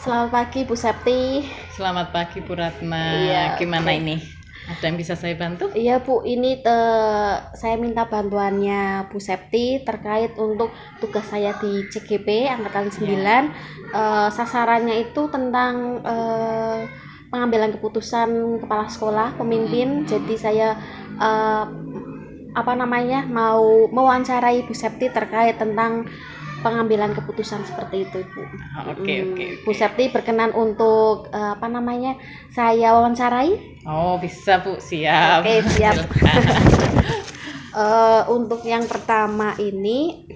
Selamat pagi Bu Septi. Selamat pagi Bu Ratna. Iya, Gimana oke. ini? Ada yang bisa saya bantu? Iya Bu, ini saya minta bantuannya Bu Septi terkait untuk tugas saya di CGP Angkatan Ya. 9. Sasarannya itu tentang pengambilan keputusan kepala sekolah, pemimpin. Jadi saya eh, mau mewawancarai Bu Septi terkait tentang pengambilan keputusan seperti itu, Bu. Oke, oke, Bu oke. Septi berkenan untuk saya wawancarai. Oh, bisa Bu, siap. Oke, siap. Silakan. Untuk yang pertama ini,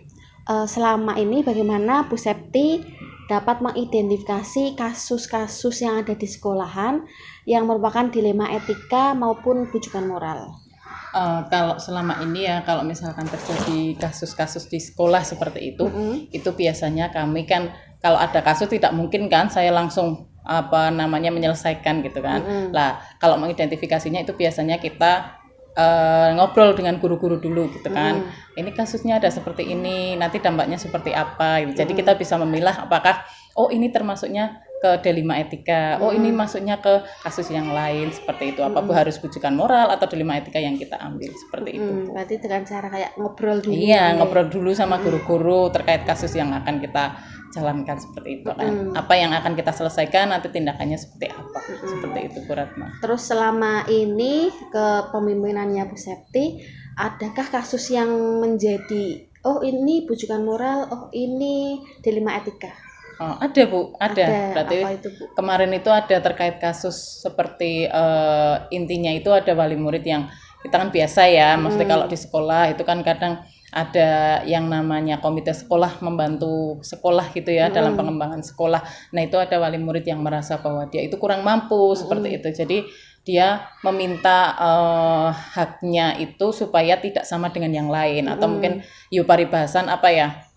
selama ini bagaimana Bu Septi dapat mengidentifikasi kasus-kasus yang ada di sekolahan yang merupakan dilema etika maupun bujukan moral? Kalau selama ini ya, kalau misalkan terjadi kasus-kasus di sekolah seperti itu biasanya kami kan kalau ada kasus tidak mungkin kan saya langsung menyelesaikan gitu kan. Lah, kalau mengidentifikasinya itu biasanya kita ngobrol dengan guru-guru dulu gitu kan. Ini kasusnya ada seperti ini, nanti dampaknya seperti apa gitu. Jadi kita bisa memilah apakah ini termasuknya ke dilema etika, ini masuknya ke kasus yang lain seperti itu. Apa harus bujukan moral atau dilema etika yang kita ambil seperti itu. Berarti dengan cara kayak ngobrol dulu. Iya, ngobrol dulu sama guru-guru terkait kasus yang akan kita jalankan seperti itu kan. Apa yang akan kita selesaikan, nanti tindakannya seperti apa. Seperti itu Bu Ratna. Terus selama ini kepemimpinannya Bu Septi, adakah kasus yang menjadi ini bujukan moral, ini dilema etika? Ada Bu, ada. Berarti Apa itu Bu? kemarin itu ada terkait kasus seperti intinya itu ada wali murid yang kita kan biasa ya, maksudnya kalau di sekolah itu kan kadang ada yang namanya komite sekolah membantu sekolah gitu ya dalam pengembangan sekolah. Nah itu ada wali murid yang merasa bahwa dia itu kurang mampu seperti itu. Jadi dia meminta haknya itu supaya tidak sama dengan yang lain atau mungkin paribahasan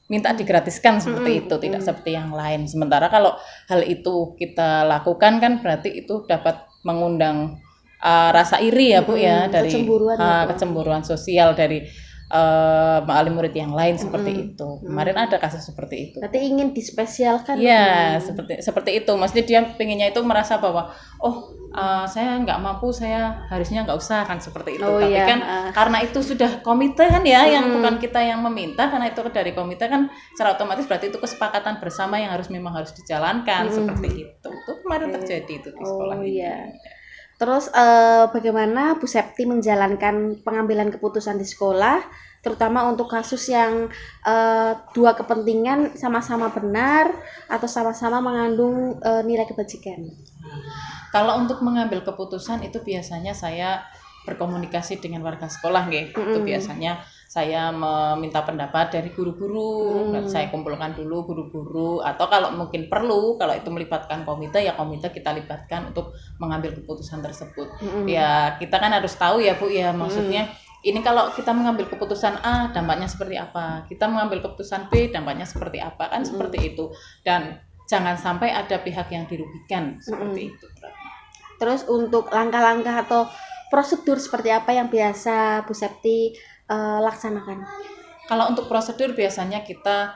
minta digratiskan seperti itu, tidak seperti yang lain. Sementara kalau hal itu kita lakukan kan berarti itu dapat mengundang rasa iri ya Bu ya dari kecemburuan sosial dari wali murid yang lain seperti itu. Kemarin ada kasus seperti itu. Berarti ingin dispesialkan? Iya, seperti itu. Maksudnya dia pengennya itu merasa bahwa saya nggak mampu, saya harusnya nggak usah kan seperti itu. Tapi kan karena itu sudah komite kan ya, yang bukan kita yang meminta, karena itu dari komite kan secara otomatis berarti itu kesepakatan bersama yang memang harus dijalankan seperti itu. Itu kemarin terjadi itu di sekolah ini. Terus bagaimana Bu Septi menjalankan pengambilan keputusan di sekolah, terutama untuk kasus yang dua kepentingan sama-sama benar atau sama-sama mengandung nilai kebajikan? Kalau untuk mengambil keputusan itu biasanya saya berkomunikasi dengan warga sekolah nggih. Itu biasanya saya meminta pendapat dari guru-guru, saya kumpulkan dulu guru-guru atau kalau mungkin perlu kalau itu melibatkan komite ya komite kita libatkan untuk mengambil keputusan tersebut. Ya kita kan harus tahu ya Bu ya, maksudnya ini kalau kita mengambil keputusan A dampaknya seperti apa, kita mengambil keputusan B dampaknya seperti apa, kan seperti itu. Dan jangan sampai ada pihak yang dirugikan seperti itu. Terus untuk langkah-langkah atau prosedur seperti apa yang biasa Bu Septi laksanakan? Kalau untuk prosedur biasanya kita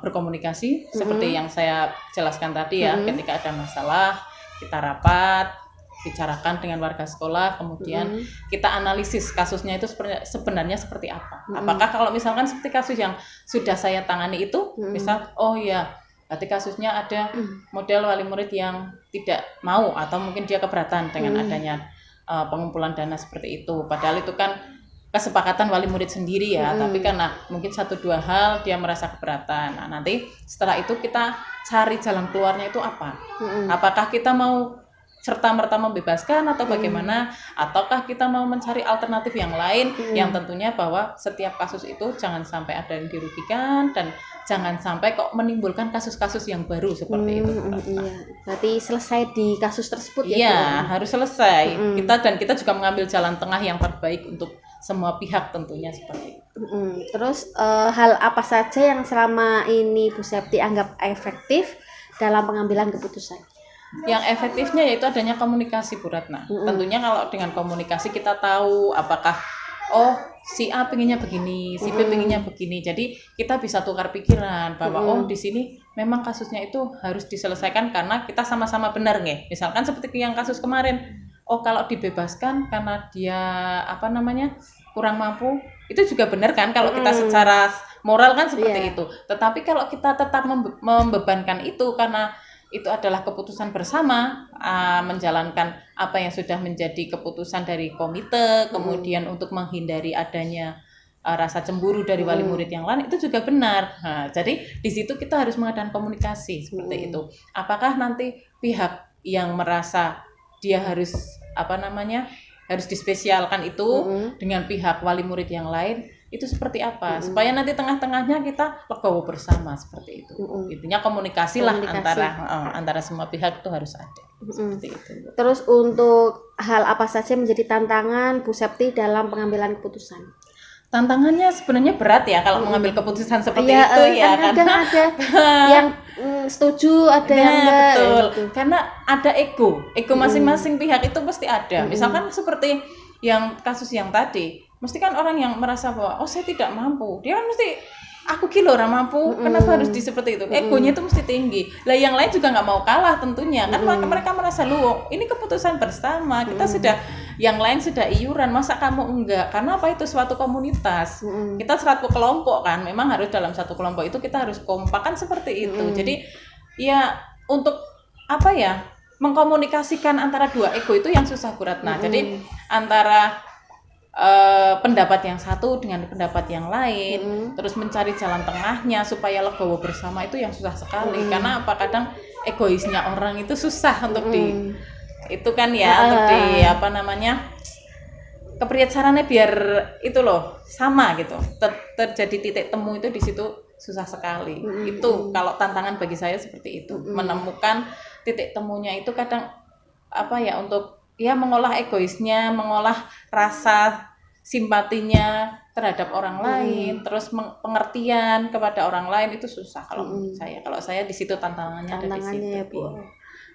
berkomunikasi seperti yang saya jelaskan tadi ya, ketika ada masalah kita rapat, bicarakan dengan warga sekolah, kemudian kita analisis kasusnya itu sebenarnya seperti apa. Apakah kalau misalkan seperti kasus yang sudah saya tangani itu, misal berarti kasusnya ada model wali murid yang tidak mau atau mungkin dia keberatan dengan adanya pengumpulan dana seperti itu. Padahal itu kan kesepakatan wali murid sendiri ya, tapi karena mungkin 1-2 hal dia merasa keberatan. Nah, nanti setelah itu kita cari jalan keluarnya itu apa. Apakah kita mau serta-merta membebaskan atau bagaimana, ataukah kita mau mencari alternatif yang lain yang tentunya bahwa setiap kasus itu jangan sampai ada yang dirugikan dan jangan sampai kok menimbulkan kasus-kasus yang baru seperti itu. Iya. Berarti selesai di kasus tersebut ya? Iya, harus selesai. Kita juga mengambil jalan tengah yang terbaik untuk semua pihak tentunya seperti itu. Terus hal apa saja yang selama ini Bu Septi anggap efektif dalam pengambilan keputusan? Yang efektifnya yaitu adanya komunikasi Bu Ratna. Tentunya kalau dengan komunikasi kita tahu apakah oh si A pengennya begini, si B pengennya begini. Jadi kita bisa tukar pikiran bahwa oh di sini memang kasusnya itu harus diselesaikan karena kita sama-sama benar nggih. Misalkan seperti yang kasus kemarin, oh kalau dibebaskan karena dia apa namanya kurang mampu, itu juga benar kan kalau kita secara moral kan seperti itu. Tetapi kalau kita tetap membebankan itu karena itu adalah keputusan bersama, menjalankan apa yang sudah menjadi keputusan dari komite, kemudian untuk menghindari adanya rasa cemburu dari wali murid yang lain, itu juga benar. Nah, jadi di situ kita harus mengadakan komunikasi seperti itu. Apakah nanti pihak yang merasa dia harus apa namanya harus dispesialkan itu dengan pihak wali murid yang lain, itu seperti apa supaya nanti tengah-tengahnya kita legowo bersama seperti itu. Intinya komunikasi lah antara semua pihak itu harus ada seperti itu. Terus untuk hal apa saja menjadi tantangan Bu Septi dalam pengambilan keputusan? Tantangannya sebenarnya berat ya kalau mengambil keputusan seperti itu ya, kadang ada yang setuju, ada yang enggak. Betul. Gitu. Karena ada ego masing-masing pihak itu pasti ada. Misalkan seperti yang kasus yang tadi, mesti kan orang yang merasa bahwa oh saya tidak mampu, dia kan mesti aku kilo orang mampu, kenapa harus seperti itu? Egonya itu mesti tinggi. Lah yang lain juga nggak mau kalah tentunya, kan mereka merasa lu ini keputusan bersama, kita sudah yang lain sudah iuran, masa kamu enggak? Karena apa itu suatu komunitas, kita suatu kelompok kan, memang harus dalam satu kelompok itu kita harus kompak kan seperti itu. Jadi ya untuk apa ya mengkomunikasikan antara dua ego itu yang susah Bu Ratna. Jadi antara pendapat yang satu dengan pendapat yang lain, terus mencari jalan tengahnya supaya legowo bersama itu yang susah sekali. Karena apa kadang egoisnya orang itu susah untuk itu kan ya untuk di apa namanya kepriyasarannya biar itu loh sama gitu. Terjadi titik temu itu di situ susah sekali. Itu kalau tantangan bagi saya seperti itu, menemukan titik temunya itu kadang apa ya untuk ya mengolah egoisnya, mengolah rasa simpatinya terhadap orang lain, terus pengertian kepada orang lain itu susah kalau menurut saya. Kalau saya di situ tantangannya ada di situ. Ya, Bu.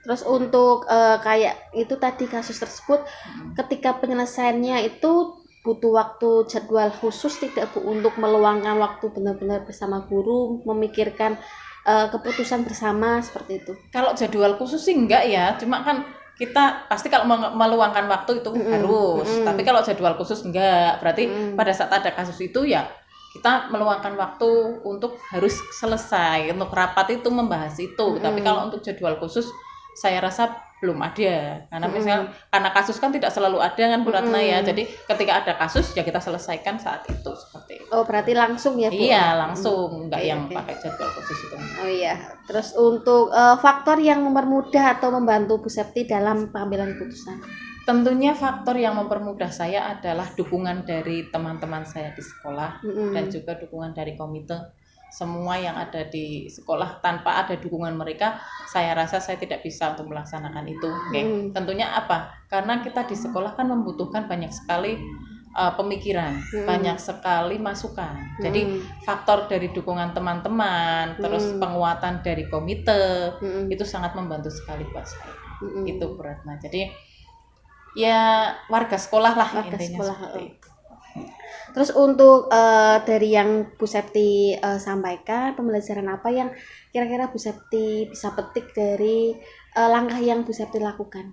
Terus untuk kayak itu tadi kasus tersebut, ketika penyelesaiannya itu butuh waktu jadwal khusus tidak Bu untuk meluangkan waktu benar-benar bersama guru, memikirkan keputusan bersama seperti itu? Kalau jadwal khusus sih enggak ya, cuma kan kita pasti kalau meluangkan waktu itu harus, tapi kalau jadwal khusus enggak, berarti pada saat ada kasus itu ya kita meluangkan waktu untuk harus selesai, untuk rapat itu membahas itu, tapi kalau untuk jadwal khusus saya rasa belum ada, karena misalnya karena kasus kan tidak selalu ada kan Bu Ratna ya, jadi ketika ada kasus ya kita selesaikan saat itu seperti itu. Oh berarti langsung ya Bu? Iya langsung, nggak yang pakai jadwal khusus itu. Oh iya, terus untuk faktor yang mempermudah atau membantu Bu Septi dalam pengambilan keputusan? Tentunya faktor yang mempermudah saya adalah dukungan dari teman-teman saya di sekolah dan juga dukungan dari komite. Semua yang ada di sekolah tanpa ada dukungan mereka, saya rasa saya tidak bisa untuk melaksanakan itu. Tentunya apa? Karena kita di sekolah kan membutuhkan banyak sekali pemikiran, banyak sekali masukan. Jadi faktor dari dukungan teman-teman, terus penguatan dari komite, itu sangat membantu sekali buat saya. Itu Bu Ratna. Jadi ya warga sekolah lah intinya seperti itu. Terus untuk dari yang Bu Septi sampaikan, pembelajaran apa yang kira-kira Bu Septi bisa petik dari langkah yang Bu Septi lakukan?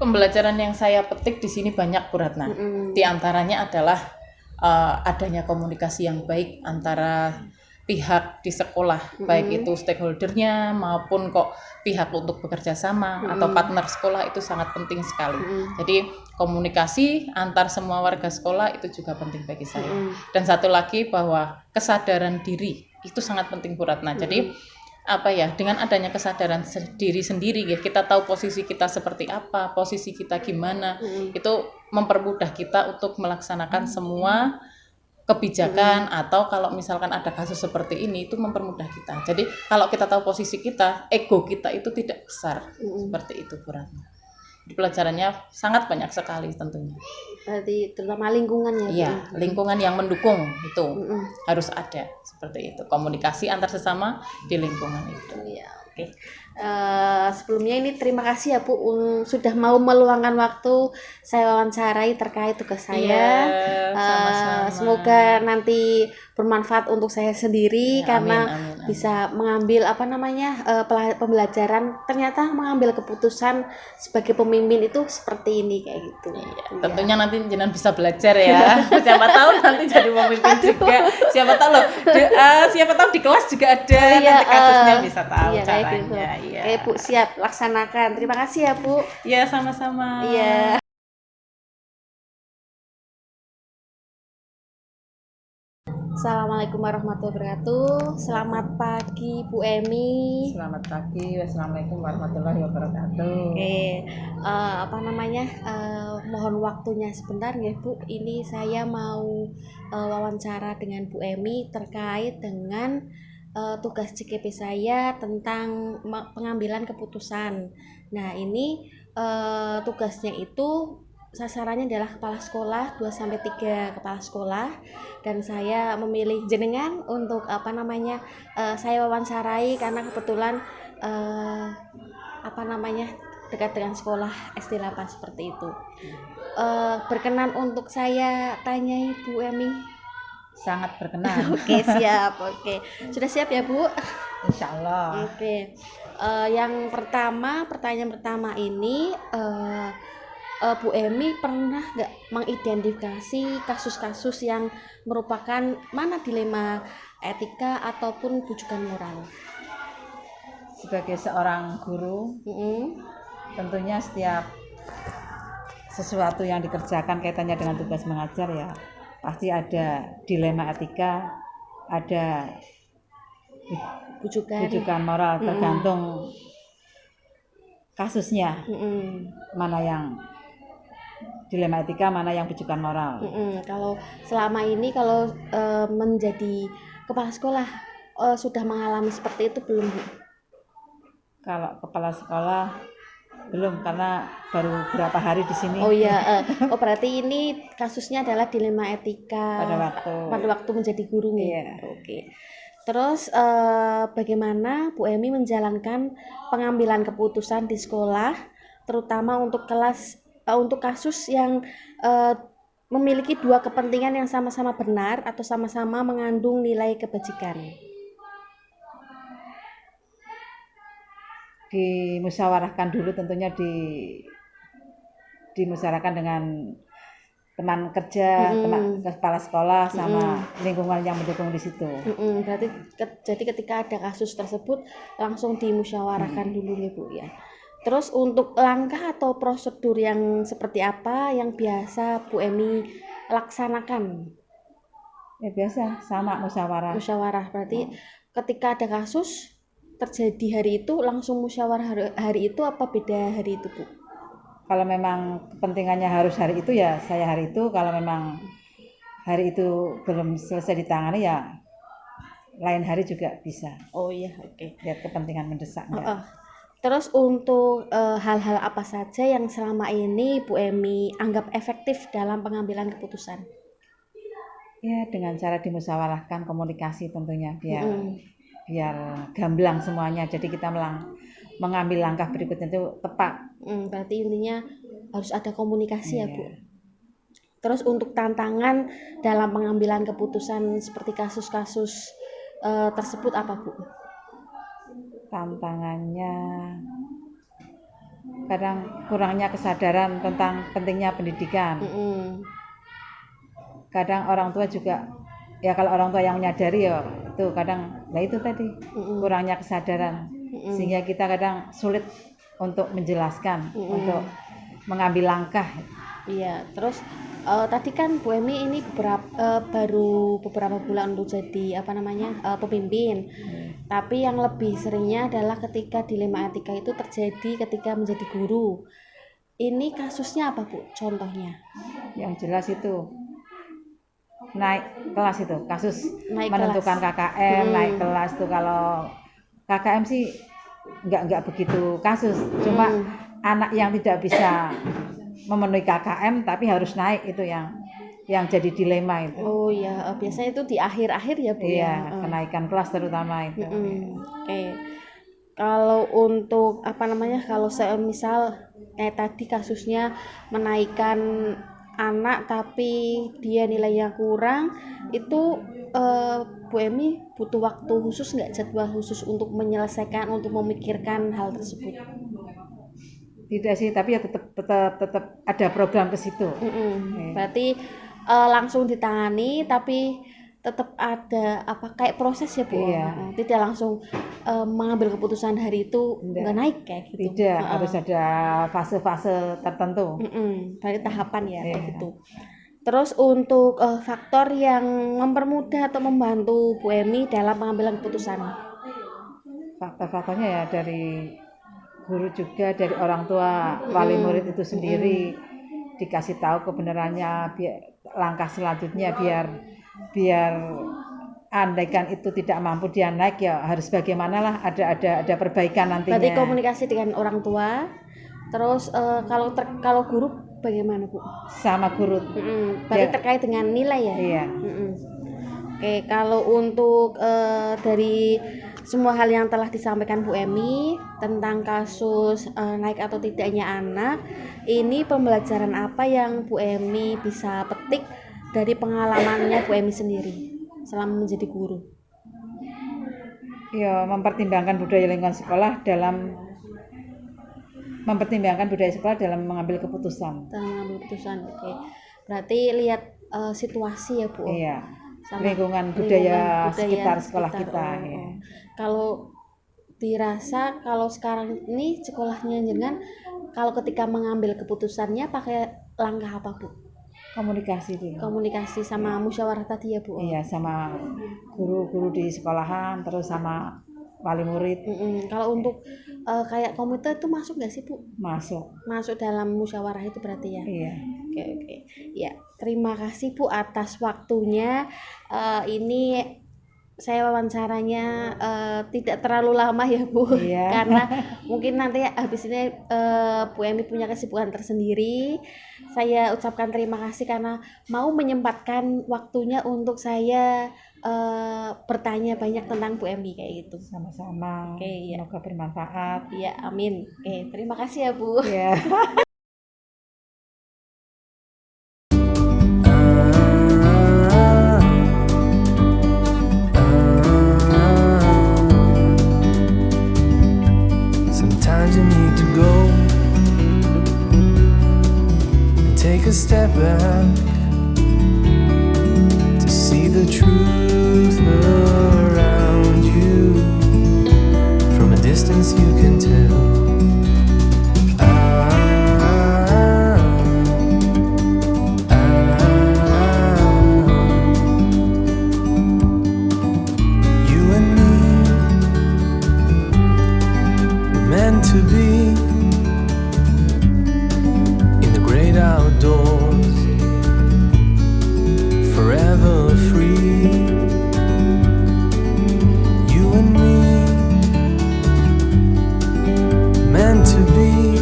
Pembelajaran yang saya petik di sini banyak Bu Ratna. Di antaranya adalah adanya komunikasi yang baik antara pihak di sekolah, baik itu stakeholdernya maupun kok pihak untuk bekerja sama atau partner sekolah itu sangat penting sekali. Jadi komunikasi antar semua warga sekolah itu juga penting bagi saya. Dan satu lagi bahwa kesadaran diri itu sangat penting Bu Ratna. Jadi apa ya, dengan adanya kesadaran diri sendiri ya, kita tahu posisi kita seperti apa, posisi kita gimana, itu mempermudah kita untuk melaksanakan semua kebijakan atau kalau misalkan ada kasus seperti ini itu mempermudah kita. Jadi kalau kita tahu posisi kita, ego kita itu tidak besar. Seperti itu Bu Ratna. Pelajarannya sangat banyak sekali tentunya. Berarti terutama lingkungan ya. Iya, lingkungan yang mendukung itu harus ada seperti itu. Komunikasi antar sesama di lingkungan itu. Iya. Oke. Sebelumnya ini terima kasih ya Bu sudah mau meluangkan waktu saya wawancarai terkait tugas saya. Iya, sama-sama. Semoga nanti bermanfaat untuk saya sendiri Ya, karena amin. bisa mengambil pembelajaran, ternyata mengambil keputusan sebagai pemimpin itu seperti ini kayak gitu. Iya, tentunya nanti jenengan bisa belajar ya. Siapa tahu nanti jadi pemimpin juga. Siapa tahu loh. Siapa tahu di kelas juga ada nanti kasusnya bisa tahu caranya. Gitu. Iya. Oke Bu, siap laksanakan. Terima kasih ya Bu. Iya, sama-sama. Iya. Assalamualaikum warahmatullahi wabarakatuh. Selamat pagi Bu Emi. Selamat pagi. Wassalamualaikum warahmatullahi wabarakatuh. Oke, mohon waktunya sebentar ya Bu. Ini saya mau wawancara dengan Bu Emi terkait dengan tugas CKP saya tentang pengambilan keputusan. Nah, ini tugasnya itu sasarannya adalah kepala sekolah 2-3 kepala sekolah, dan saya memilih jenengan untuk saya wawancarai karena kebetulan dekat dengan sekolah SD 8 seperti itu. Berkenan untuk saya tanyai Bu Emi? Sangat berkenan. Oke, siap. Oke, sudah siap ya Bu? Insyaallah. Oke. Pertanyaan pertama ini, Bu Emi pernah nggak mengidentifikasi kasus-kasus yang merupakan dilema etika ataupun bujukan moral? Sebagai seorang guru, tentunya setiap sesuatu yang dikerjakan kaitannya dengan tugas mengajar ya pasti ada dilema etika, ada bujukan moral, tergantung kasusnya. Mana yang dilema etika, mana yang bujukan moral. Kalau selama ini menjadi kepala sekolah sudah mengalami seperti itu belum Bu? Kalau kepala sekolah belum, karena baru berapa hari di sini. Oh iya, berarti ini kasusnya adalah dilema etika pada waktu menjadi guru nih. Iya. Oke. Terus bagaimana Bu Emi menjalankan pengambilan keputusan di sekolah, terutama untuk kasus yang memiliki dua kepentingan yang sama-sama benar atau sama-sama mengandung nilai kebajikan? Dimusyawarahkan dulu, tentunya dimusyawarahkan dengan teman kerja, teman kepala sekolah sama lingkungan yang mendukung di situ. Berarti jadi ketika ada kasus tersebut langsung dimusyawarahkan dulu ya Bu ya. Terus untuk langkah atau prosedur yang seperti apa yang biasa Bu Emi laksanakan? Ya biasa, sama musyawarah. Musyawarah berarti ketika ada kasus terjadi hari itu langsung musyawarah hari itu, apa beda hari itu Bu? Kalau memang kepentingannya harus hari itu ya saya hari itu. Kalau memang hari itu belum selesai ditangani ya lain hari juga bisa. Oh iya, oke. Lihat kepentingan mendesak. Terus untuk hal-hal apa saja yang selama ini Bu Emi anggap efektif dalam pengambilan keputusan? Ya dengan cara dimusyawarahkan, komunikasi tentunya biar gamblang semuanya. Jadi kita mengambil langkah berikutnya itu tepat. Berarti intinya harus ada komunikasi ya Bu. Terus untuk tantangan dalam pengambilan keputusan seperti kasus-kasus tersebut apa Bu? Tantangannya kadang kurangnya kesadaran tentang pentingnya pendidikan. Kadang orang tua juga, ya kalau orang tua yang menyadari ya itu kadang, itu tadi kurangnya kesadaran, sehingga kita kadang sulit untuk menjelaskan, untuk mengambil langkah. Iya, terus tadi kan Bu Emi ini baru beberapa bulan untuk jadi pemimpin. Tapi yang lebih seringnya adalah ketika dilema etika itu terjadi ketika menjadi guru. Ini kasusnya apa Bu? Contohnya? Yang jelas itu naik kelas, itu kasus menentukan kelas. KKM, naik kelas tuh. Kalau KKM sih nggak begitu kasus, cuma anak yang tidak bisa memenuhi KKM tapi harus naik, itu yang jadi dilema itu. Oh iya, biasanya itu di akhir-akhir ya Bu? Iya, kenaikan kelas terutama itu. Oke. Kalau untuk apa namanya, kalau semisal kayak tadi kasusnya menaikkan anak tapi dia nilainya kurang, itu Bu Emi butuh waktu khusus nggak, jadwal khusus untuk menyelesaikan, untuk memikirkan hal tersebut? Tidak sih, tapi ya tetap ada program ke situ. Berarti langsung ditangani, tapi tetap ada apa kayak proses ya Bu? Iya. Tidak langsung mengambil keputusan hari itu nggak naik kayak gitu. Tidak, harus ada fase-fase tertentu. Dari tahapan ya kayak Iya. gitu. Terus untuk faktor yang mempermudah atau membantu Bu Emi dalam pengambilan keputusan? Faktor-faktornya ya dari guru juga, dari orang tua, wali murid itu sendiri, dikasih tahu kebenarannya, biar langkah selanjutnya biar andaikan itu tidak mampu dia naik, ya harus bagaimana lah, ada perbaikan nantinya. Berarti komunikasi dengan orang tua. Terus kalau guru bagaimana Bu? Sama guru. Berarti Ya. terkait dengan nilai ya? Iya. Oke, kalau untuk dari semua hal yang telah disampaikan Bu Emi tentang kasus naik atau tidaknya anak, ini pembelajaran apa yang Bu Emi bisa petik dari pengalamannya Bu Emi sendiri selama menjadi guru? Ya, mempertimbangkan budaya lingkungan sekolah dalam mengambil keputusan. Dalam mengambil keputusan. Oke. Berarti lihat situasi ya Bu. Iya. Sama Lingkungan budaya sekitar sekolah sekitar. kita. Ya. Kalau dirasa kalau sekarang ini sekolahnya jenengan, kalau ketika mengambil keputusannya pakai langkah apa Bu? Komunikasi itu. Komunikasi sama musyawarah tadi ya Bu? Iya, sama guru-guru di sekolahan, terus sama wali murid. Kalau untuk kayak komite itu masuk nggak sih Bu? Masuk dalam musyawarah itu berarti ya? Iya. Oke. Ya, terima kasih Bu atas waktunya. Ini saya wawancaranya tidak terlalu lama ya Bu. Iya. Karena mungkin nanti habis ini Bu Emi punya kesibukan tersendiri. Saya ucapkan terima kasih karena mau menyempatkan waktunya untuk saya bertanya banyak tentang Bu Emi kayak gitu. Sama-sama. Oke, iya. Semoga bermanfaat. Iya, amin. Oke, terima kasih ya Bu. Iya. Sometimes you need to go and take a step back to see the truth around you. From a distance you can tell. You and me were meant to be in the great outdoors, forever free. You and me meant to be